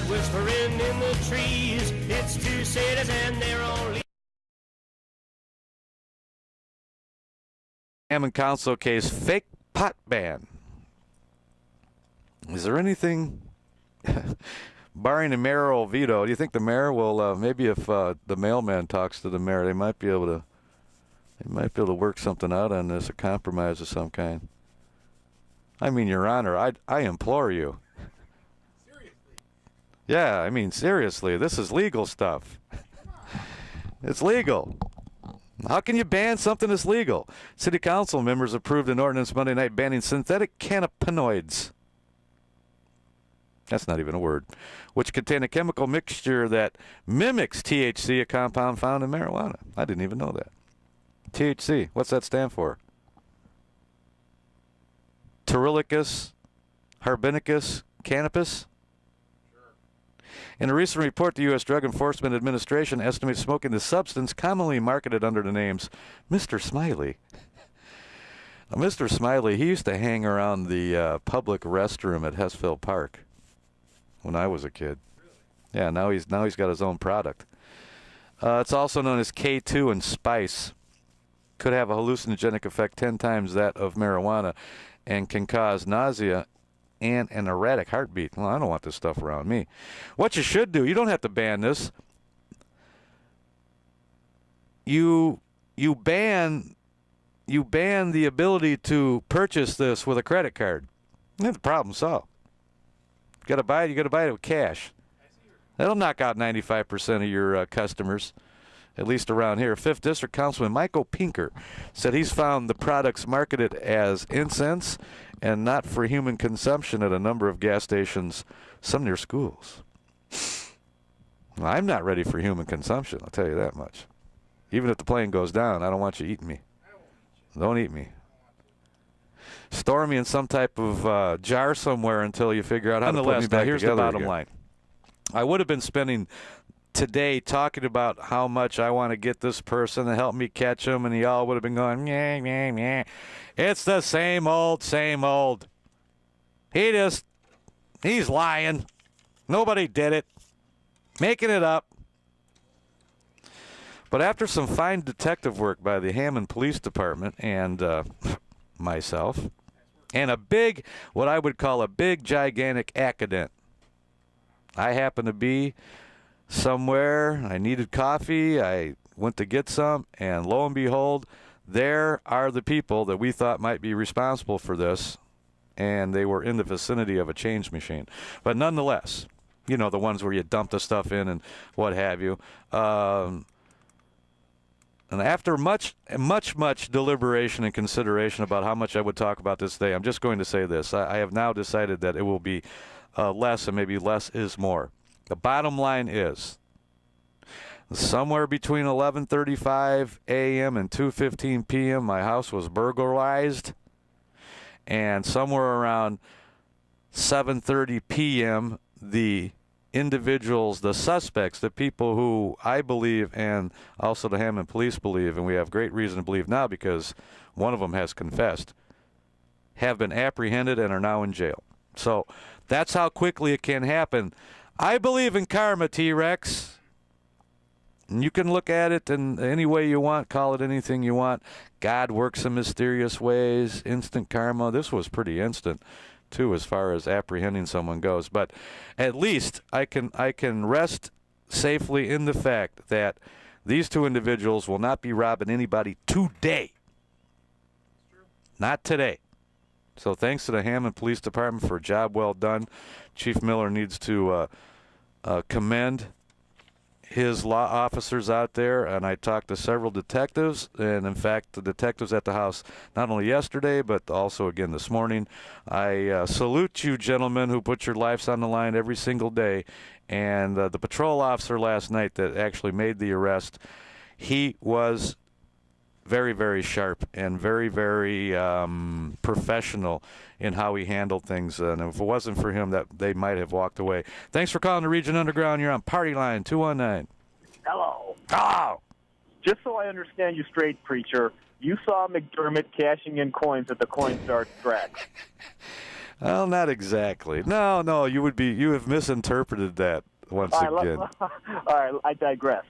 night whispering in the trees. It's two cities and they're only. Hammond Council case, fake pot ban. Is there anything, barring a mayoral veto, do you think the mayor will, maybe if the mailman talks to the mayor, they might be able to work something out on this, a compromise of some kind? I mean, Your Honor, I implore you. Seriously? Yeah, I mean, seriously, this is legal stuff. It's legal. How can you ban something that's legal? City Council members approved an ordinance Monday night banning synthetic cannabinoids. That's not even a word. Which contain a chemical mixture that mimics THC, a compound found in marijuana. I didn't even know that. THC, what's that stand for? Pterolicus harbonicus cannabis? In a recent report, the U.S. Drug Enforcement Administration estimates smoking the substance commonly marketed under the names Mr. Smiley. Now, Mr. Smiley, he used to hang around the public restroom at Hessville Park when I was a kid. Yeah, now he's got his own product. It's also known as K2 and Spice. Could have a hallucinogenic effect 10 times that of marijuana and can cause nausea and an erratic heartbeat. Well, I don't want this stuff around me. What you should do, you don't have to ban this. You ban the ability to purchase this with a credit card. That's the problem solved. You got to buy it with cash. That'll knock out 95% of your customers, at least around here. 5th District Councilman Michael Pinker said he's found the products marketed as incense and not for human consumption at a number of gas stations, some near schools. Well, I'm not ready for human consumption, I'll tell you that much. Even if the plane goes down, I don't want you eating me. Don't eat me. Store me in some type of jar somewhere until you figure out how to put me back here's together the bottom again. line. I would have been spending today talking about how much I want to get this person to help me catch him, and y'all would have been going, yeah, yeah, yeah. It's the same old, same old. He's lying. Nobody did it. Making it up. But after some fine detective work by the Hammond Police Department and myself, and what I would call a big, gigantic accident, I happened to be somewhere. I needed coffee. I went to get some, and lo and behold, there are the people that we thought might be responsible for this, and they were in the vicinity of a change machine. But nonetheless, you know, the ones where you dump the stuff in and what have you. And after much deliberation and consideration about how much I would talk about this today, I'm just going to say this. I have now decided that it will be less, and maybe less is more. The bottom line is, somewhere between 11:35 a.m. and 2:15 p.m., my house was burglarized, and somewhere around 7:30 p.m., the individuals, the suspects, the people who I believe and also the Hammond police believe, and we have great reason to believe now because one of them has confessed, have been apprehended and are now in jail. So that's how quickly it can happen. I believe in karma, T-Rex. And you can look at it in any way you want, call it anything you want. God works in mysterious ways, instant karma. This was pretty instant, too, as far as apprehending someone goes. But at least I can rest safely in the fact that these two individuals will not be robbing anybody today. Not today. So thanks to the Hammond Police Department for a job well done. Chief Miller needs to commend his law officers out there, and I talked to several detectives, and in fact the detectives at the house not only yesterday but also again this morning. I salute you gentlemen who put your lives on the line every single day, and the patrol officer last night that actually made the arrest, he was very, very sharp and very, very professional in how he handled things. And if it wasn't for him, that they might have walked away. Thanks for calling the Region Underground. You're on Party Line 219. Hello. Oh! Just so I understand you straight, preacher, you saw McDermott cashing in coins at the Coinstar track. Well, not exactly. No, you have misinterpreted that once again. All right, I digress.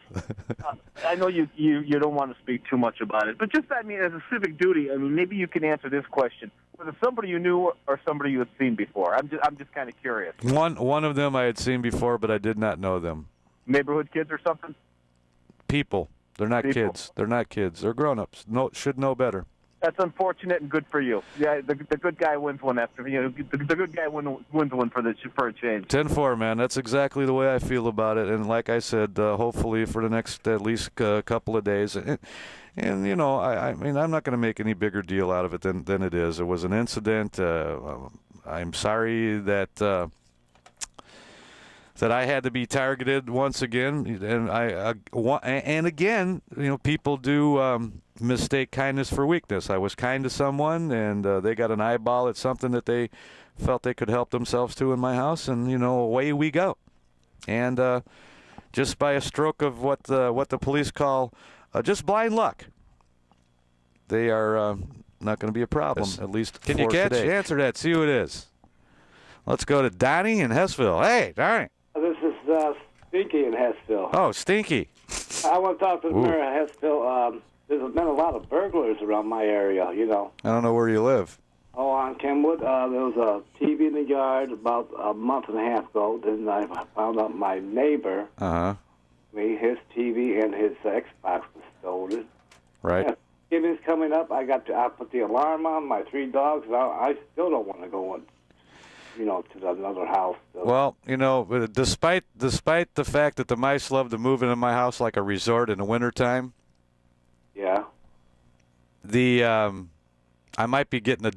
I know you don't want to speak too much about it, but just, I mean, as a civic duty, I mean, maybe you can answer this question. Was it somebody you knew or somebody you had seen before? I'm just kind of curious. One of them I had seen before, but I did not know them. Neighborhood kids or something? People. They're not kids. They're not kids. They're grown-ups. Should know better. That's unfortunate and good for you. Yeah, the good guy wins one after the good guy wins one for a change. 10-4, man. That's exactly the way I feel about it. And like I said, hopefully for the next at least couple of days. And you know, I mean, I'm not going to make any bigger deal out of it than it is. It was an incident. I'm sorry that I had to be targeted once again. And again, you know, people do mistake kindness for weakness. I was kind to someone, and they got an eyeball at something that they felt they could help themselves to in my house, and you know, away we go. And just by a stroke of what the police call just blind luck, they are not going to be a problem. At least can you catch? Today. Answer that. See who it is. Let's go to Donnie in Hessville. Hey, Donnie. This is Stinky in Hessville. Oh, Stinky. I want to talk to the mayor of Hessville. There's been a lot of burglars around my area, you know. I don't know where you live. Oh, on Kenwood. There was a TV in the yard about a month and a half ago. Then I found out my neighbor, his TV and his Xbox was stolen. Right. Yeah, Thanksgiving's coming up. I put the alarm on my 3 dogs. I still don't want to go in, you know, to another house. So. Well, you know, despite the fact that the mice love to move into my house like a resort in the wintertime. Yeah. I might be getting a